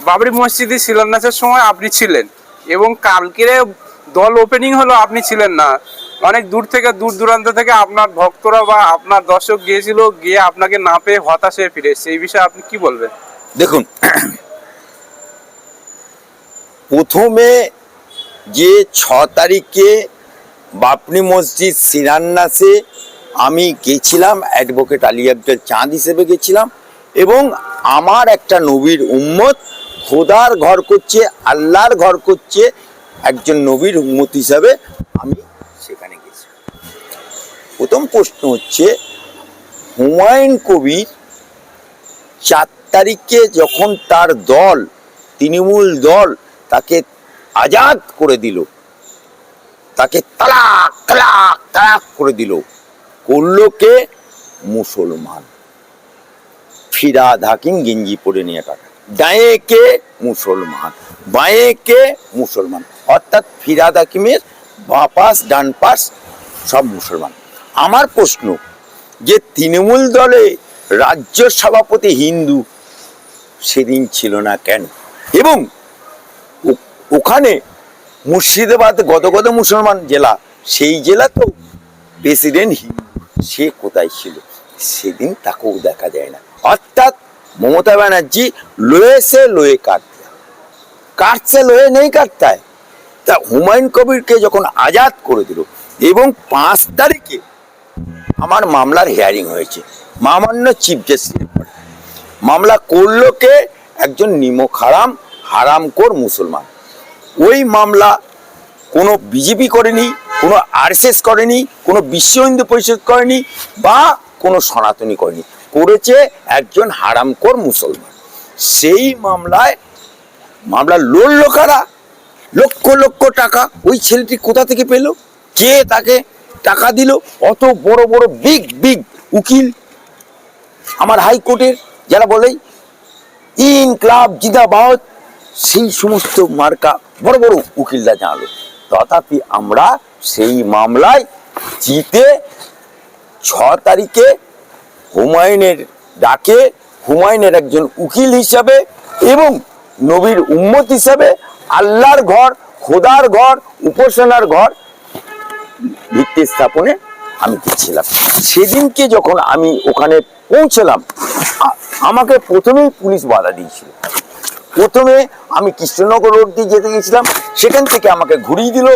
বাবরি মসজিদে শিলান্যাসের সময় আপনি ছিলেন এবং কালকে দল ওপেনিং হলো, আপনি ছিলেন না। অনেক দূর থেকে, দূর দূরান্ত থেকে আপনার ভক্তরা বা আপনার দর্শক গিয়েছিল, গিয়ে আপনাকে না পেয়ে হতাশ হয়ে ফিরে এসেছে। এই বিষয়ে আপনি কি বলবেন? দেখুন, প্রথমে যে 6 তারিখে বাবরি মসজিদ শিলান্যাসে আমি গেছিলাম, অ্যাডভোকেট আলী আফজাল চাঁদ হিসেবে গেছিলাম, এবং আমার একটা নবীর উম্মত খোদার ঘর করছে, আল্লাহর ঘর করছে, একজন নবীর উম্মত হিসাবে আমি সেখানে গেছি। প্রথম প্রশ্ন হচ্ছে, হুমায়ুন কবির 4 তারিখে যখন তার দল, তৃণমূল দল তাকে আজাদ করে দিল, তাকে তালাক তালাক তালাক করে দিল, করলো কে? মুসলমান। ফিরাদ হাকিম গেঞ্জি পরে নিয়ে কাটা, ডায়ে কে? মুসলমান, বাঁয়ে কে? মুসলমান। অর্থাৎ ফিরাদ হাকিমের বাঁ পাশ ডান পাশ সব মুসলমান। আমার প্রশ্ন, যে তৃণমূল দলে রাজ্য সভাপতি হিন্দু সেদিন ছিল না কেন? এবং ওখানে মুর্শিদাবাদ গদগদ মুসলমান জেলা, সেই জেলা তো প্রেসিডেন্ট হিন্দু, সে কোথায় ছিল সেদিন? তাকেও দেখা যায় না। অর্থাৎ মমতা ব্যানার্জি লোহে সে লোহে কাটছে, লোহে নেই কাটতা है। তা হুমায়ুন কবিরকে যখন আজাদ করে দিল, এবং 5 তারিখে আমার মামলার হিয়ারিং হয়েছে, মামান্য চিফ জাস্টিস মামলা করলো কে? একজন নিমক হারামখোর মুসলমান। ওই মামলা কোনো বিজেপি করেনি, কোনো আরএসএস করেনি, কোনো বিশ্ব হিন্দু পরিষদ করেনি, বা কোনো সনাতনী করেনি, করেছে একজন হারামখোর মুসলমান। সেই মামলা লড়ল কারা? লক্ষ লক্ষ টাকা। ওই ছেলেটি কোথা থেকে পেল? কে তাকে টাকা দিল? অত বড় বড় বিগ উকিল আমার হাইকোর্টের, যারা বলে ইনকলাব জিন্দাবাদ, সেই সমস্ত মার্কা বড় বড় উকিলরা জানালো। তথাপি আমরা সেই মামলায় জিতে 6 তারিখে হুমায়ুনের ডাকে, হুমায়ুনের একজন উকিল হিসাবে এবং নবীর উম্মত হিসাবে আল্লাহর ঘর, খোদার ঘর, উপাসনার ঘর ভিত্তি স্থাপনে আমি গেছিলাম। সেদিনকে যখন আমি ওখানে পৌঁছলাম, আমাকে প্রথমেই পুলিশ বাধা দিয়েছিল। প্রথমে আমি কৃষ্ণনগর রোড দিয়ে যেতে গেছিলাম, সেখান থেকে আমাকে ঘুরিয়ে দিল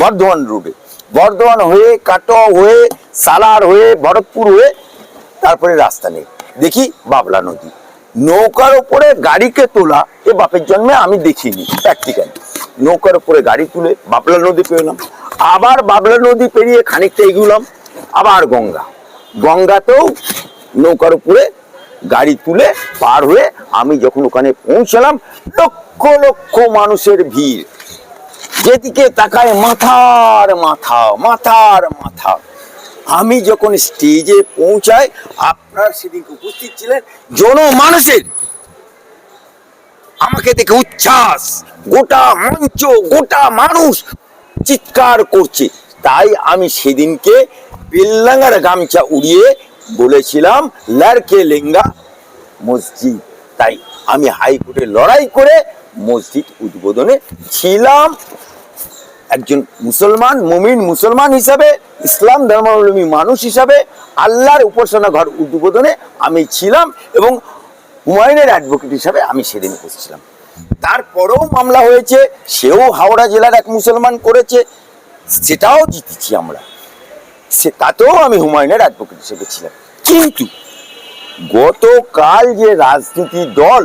বর্ধমান রোডে, বর্ধমান হয়ে, কাটোয়া হয়ে, সালার হয়ে, ভরতপুর হয়ে, তারপরে রাস্তা নেই, দেখি বাবলা নদী। নৌকার উপরে গাড়িকে তোলা এ বাপের জন্মে আমি দেখিনি প্র্যাকটিক্যালি। নৌকার উপরে গাড়ি তুলে বাবলা নদী পেলাম, আবার বাবলা নদী পেরিয়ে খানিকটা এগুলাম, আবার গঙ্গাতেও নৌকার উপরে গাড়ি তুলে পার হয়ে আমি যখন ওখানে পৌঁছলাম, লক্ষ লক্ষ মানুষের ভিড়, যেদিকে তাকায় মাথার মাথা। আমি যখন স্টেজে পৌঁছাই, আপনার সেদিন উপস্থিত ছিলেন, জনমানুষের আমাকে দেখে উচ্ছ্বাস, গোটা মঞ্চ, গোটা মানুষ চিৎকার করছে। তাই আমি সেদিনকে বেলডাঙ্গার গামছা উড়িয়ে বলেছিলাম লারকে লেঙ্গা মসজিদ। তাই আমি হাইকোর্টে লড়াই করে মসজিদ উদ্বোধনে ছিলাম। একজন মুসলমান, মুমিন মুসলমান হিসাবে, ইসলাম ধর্মাবলম্বী মানুষ হিসাবে আল্লাহর উপাসনা ঘর উদ্বোধনে আমি ছিলাম, এবং হুমায়ুনের অ্যাডভোকেট হিসাবে আমি সেদিন বসছিলাম। তারপরেও মামলা হয়েছে, সেও হাওড়া জেলার এক মুসলমান করেছে, সেটাও জিতেছি আমরা, তাতেও আমি হুমায়ুনের অ্যাডভোকেট হিসেবে ছিলাম। কিন্তু গতকাল যে রাজনীতি দল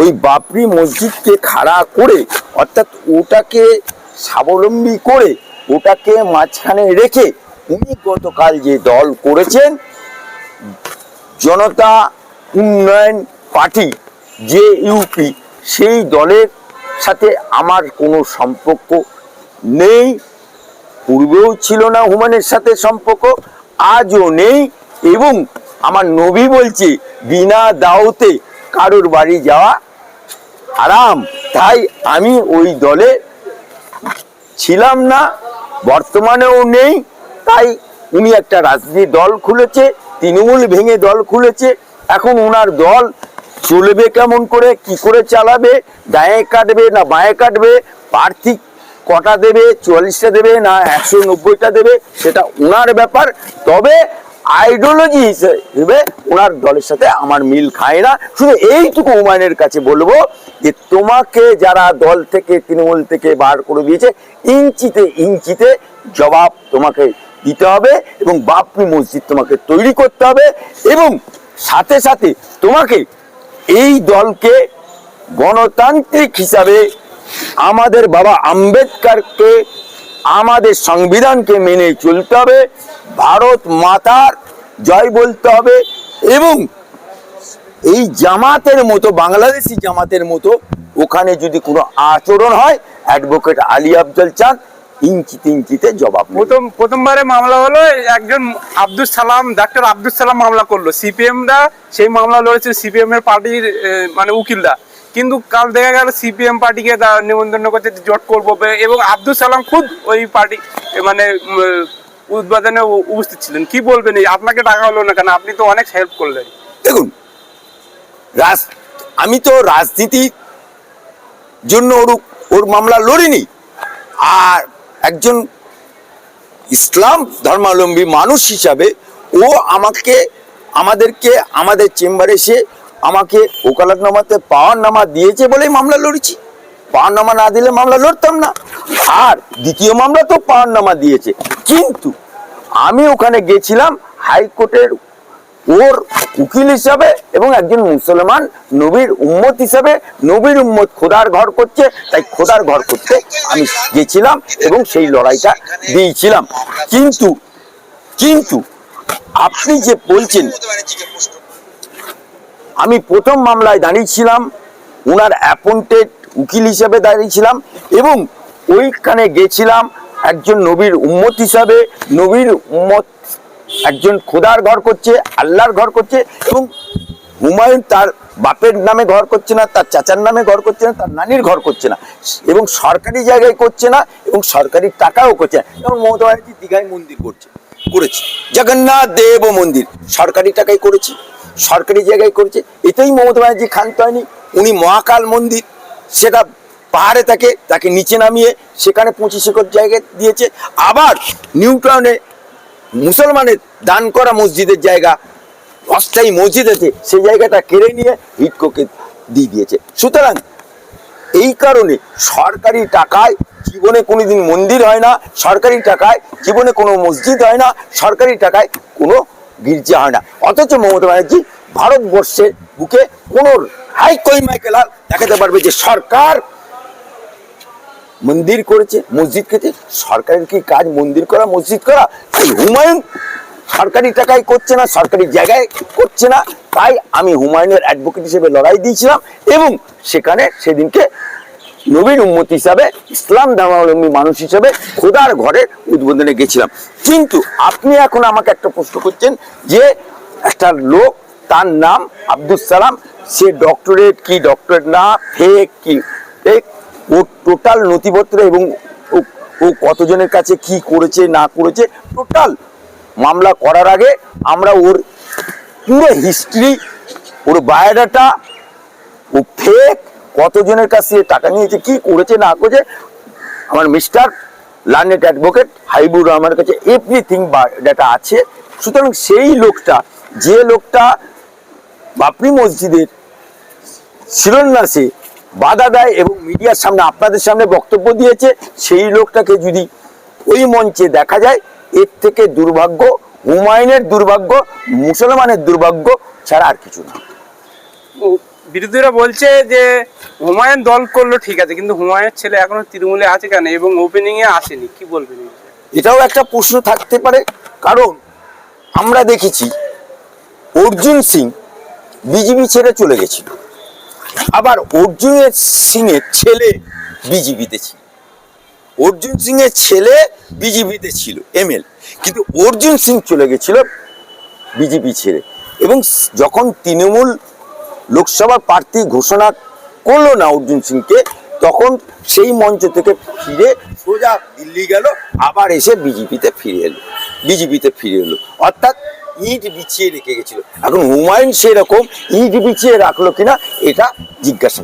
ওই বাবরি মসজিদকে খাড়া করে, অর্থাৎ ওটাকে স্বাবলম্বী করে, ওটাকে মাঝখানে রেখে উনি গতকাল যে দল করেছেন, জনতা উন্নয়ন পার্টি যে ইউপি, সেই দলের সাথে আমার কোনো সম্পর্ক নেই, পূর্বেও ছিল না হুমায়ুনের সাথে সম্পর্ক, আজও নেই। এবং আমার নবী বলছে বিনা দাওতে কারোর বাড়ি যাওয়া হারাম। তাই আমি ওই দলে ছিলাম না, বর্তমানেও নেই। তাই উনি একটা রাজনীতি দল খুলেছে, তৃণমূল ভেঙে দল খুলেছে, এখন ওনার দল চলবে কেমন করে, কি করে চালাবে, ডায়ে কাটবে না বাঁয়ে কাটবে, প্রার্থী কটা দেবে, 44টা দেবে না 190টা দেবে, সেটা ওনার ব্যাপার। তবে আইডিওলজি হিসেবে ওনার দলের সাথে আমার মিল খায় না। শুধু এইটুকু হুমায়ুনের কাছে বলবো যে তোমাকে যারা দল থেকে তৃণমূল থেকে বার করে দিয়েছে, ইঞ্চিতে ইঞ্চিতে জবাব তোমাকে দিতে হবে এবং বাবরি মসজিদ তোমাকে তৈরি করতে হবে এবং সাথে সাথে তোমাকে এই দলকে গণতান্ত্রিক হিসাবে আমাদের বাবা আম্বেদকরকে, আমাদের সংবিধানকে মেনে চলতে হবে, ভারত মাতার জয় বলতে হবে এবং এই জামাতের মতো, বাংলাদেশি জামাতের মতো ওখানে যদি কোনো আচরণ হয়, অ্যাডভোকেট আলী আফজল চাঁদ ইঞ্চিতে ইঞ্চিতে জবাব নেবে। প্রথমবারে মামলা হলো, একজন আব্দুল সালাম, ডাক্তার আব্দুল সালাম মামলা করলো, সিপিএমরা সেই মামলা লড়েছে, সিপিএম এর পার্টির মানে উকিলরা। কিন্তু কাল দেখা গেল সিপিএম পার্টিকে নিমন্ত্রণ করছে জোট করবো, এবং আব্দুল সালাম খুদ ওই পার্টি মানে উদ্বোধনে উপস্থিত ছিলেন। কি বলবেন, আপনাকে ডাকা হলো না কেন? আপনি তো অনেক হেল্প করলেন। দেখুন, আমি তো রাজনীতির জন্য ওর মামলা লড়িনি। আর একজন ইসলাম ধর্মাবলম্বী মানুষ হিসাবে ও আমাদেরকে আমাদের চেম্বারে এসে আমাকে ওকালতনামাতে পাওয়ারনামা দিয়েছে বলেই মামলা লড়েছি। পাওয়ারনামা না দিলে মামলা লড়তাম না। আর দ্বিতীয় মামলা তো পাওয়ারনামা দিয়েছে, কিন্তু আমি ওখানে গেছিলাম হাইকোর্টের ওর উকিল হিসাবে এবং একজন মুসলমান নবীর উম্মত হিসাবে। নবীর উম্মত খোদার ঘর করছে, তাই খোদার ঘর করতে আমি গেছিলাম এবং সেই লড়াইটা দিয়েছিলাম। কিন্তু আপনি যে বলছেন, আমি প্রথম মামলায় দাঁড়িয়েছিলাম, ওনার অ্যাপয়েন্টেড উকিল হিসাবে দাঁড়িয়েছিলাম এবং ওইখানে গেছিলাম একজন নবীর উম্মত হিসাবে। নবীর উম্মত একজন খোদার ঘর করছে, আল্লাহর ঘর করছে এবং হুমায়ুন তার বাপের নামে ঘর করছে না, তার চাচার নামে ঘর করছে না, তার নানির ঘর করছে না এবং সরকারি জায়গায় করছে না এবং সরকারি টাকাও করছে না। যেমন মমতা ব্যানার্জি দীঘায় মন্দির করেছে, জগন্নাথ দেব মন্দির সরকারি টাকায় করেছে, সরকারি জায়গায় করেছে। এতেই মমতা ব্যানার্জি ক্ষান্ত হয়নি। উনি মহাকাল মন্দির, সেটা পাহাড়ে তাকে নিচে নামিয়ে সেখানে 25 একর জায়গায় দিয়েছে। আবার নিউ টাউনে মুসলমানের দান করা মসজিদের জায়গা, অস্থায়ী মসজিদ আছে, সেই জায়গাটা কেড়ে নিয়ে হিডকোকে দিয়ে দিয়েছে। সুতরাং এই কারণে সরকারি টাকায় জীবনে কোনোদিন মন্দির হয় না, সরকারি টাকায় জীবনে কোনো মসজিদ হয় না, সরকারি টাকায় কোনো গির্জা হয় না। অথচ মমতা ব্যানার্জি ভারতবর্ষের বুকে কোনো হাই কই মাইকেলাল দেখাতে পারবে যে সরকার মন্দির করেছে, মসজিদ করেছে। সরকারের কি কাজ মন্দির করা, মসজিদ করা? হুমায়ুন সরকারি টাকায় করছে না, সরকারি জায়গায় করছে না, তাই আমি হুমায়ুনের অ্যাডভোকেট হিসেবে লড়াই দিয়েছিলাম এবং সেখানে সেদিনকে নবীর উম্মত হিসাবে, ইসলাম ধর্মাবলম্বী মানুষ হিসাবে খোদার ঘরের উদ্বোধনে গেছিলাম। কিন্তু আপনি এখন আমাকে একটা প্রশ্ন করছেন যে একটা লোক, তার নাম আব্দুল সালাম, সে ডক্টরেট কি ডক্টরেট না, ফেক কি ফেক, ও টোটাল নথিপত্র এবং ও কতজনের কাছে কি করেছে না করেছে, টোটাল মামলা করার আগে আমরা ওর পুরো হিস্ট্রি, ওর বায়োডাটা, ও ফেক, কতজনের কাছে টাকা নিয়েছে, কি করেছে না করেছে, আমার মিস্টার লার্নেড অ্যাডভোকেট হাবিবুর রহমানের কাছে এভরিথিং বায়োডাটা আছে। সুতরাং সেই লোকটা, যে লোকটা বাবরি মসজিদের শিলান্যাসে বাধা দেয় এবং মিডিয়ার সামনে আপনাদের সামনে বক্তব্য দিয়েছে, সেই লোকটাকে যদি ওই মঞ্চে দেখা যায়, এর থেকে দুর্ভাগ্য, হুমায়ুনের দুর্ভাগ্য, মুসলমানের দুর্ভাগ্য ছাড়া আর কিছু না। বিরোধীরা বলছে যে হুমায়ুন দল করলো ঠিক আছে, কিন্তু হুমায়ুনের ছেলে এখনো তৃণমূলে আছে কেন এবং ওপেনিং এ আসেনি, কি বলবেন? এটাও একটা প্রশ্ন থাকতে পারে, কারণ আমরা দেখেছি অর্জুন সিং বিজেপি ছেড়ে চলে গেছিল, আবার অর্জুন সিং এর ছেলে বিজেপিতে ছিল, অর্জুন সিং এর ছেলে বিজেপিতে ছিল এমএল, কিন্তু অর্জুন সিং চলে গেছিল বিজেপি ছেড়ে। এবং যখন তৃণমূল লোকসভার প্রার্থী ঘোষণা করলো না অর্জুন সিংকে, তখন সেই মঞ্চ থেকে ফিরে সোজা দিল্লি গেল, আবার এসে বিজেপিতে ফিরে এলো। অর্থাৎ ইট বিছিয়ে রেখে গেছিল। এখন হুমায়ুন সেরকম ইট বিছিয়ে রাখলো কিনা এটা জিজ্ঞাসা।